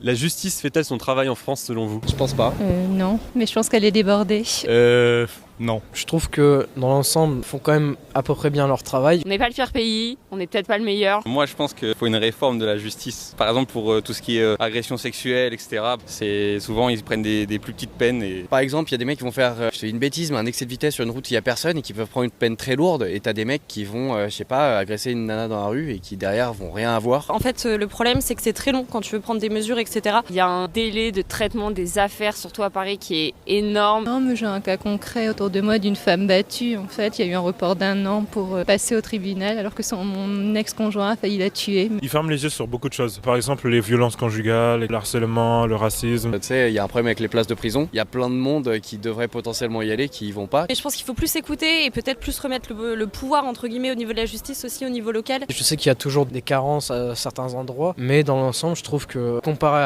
La justice fait-elle son travail en France selon vous? Je pense pas. Non, mais je pense qu'elle est débordée. Non. Je trouve que dans l'ensemble, ils font quand même à peu près bien leur travail. On n'est pas le pire pays, on n'est peut-être pas le meilleur. Moi je pense qu'il faut une réforme de la justice. Par exemple pour tout ce qui est agression sexuelle, etc. C'est souvent ils prennent des plus petites peines. Par exemple, il y a des mecs qui vont faire, je fais une bêtise, mais un excès de vitesse sur une route où il n'y a personne et qui peuvent prendre une peine très lourde. Et t'as des mecs qui vont, agresser une nana dans la rue et qui derrière vont rien avoir. En fait, le problème, c'est que c'est très long quand tu veux prendre des mesures, etc. Il y a un délai de traitement des affaires, surtout à Paris, qui est énorme. Non, mais j'ai un cas concret autour de moi d'une femme battue. En fait, il y a eu un report d'1 an pour passer au tribunal alors que mon ex-conjoint a failli la tuer. Ils ferment les yeux sur beaucoup de choses. Par exemple, les violences conjugales, le harcèlement, le racisme. Tu sais, il y a un problème avec les places de prison. Il y a plein de monde qui devrait potentiellement y aller, qui y vont pas. Et je pense qu'il faut plus écouter et peut-être plus remettre le pouvoir, entre guillemets, au niveau de la justice, aussi au niveau local. Je sais qu'il y a toujours des carences à certains endroits, mais dans l'ensemble, je trouve que comparé à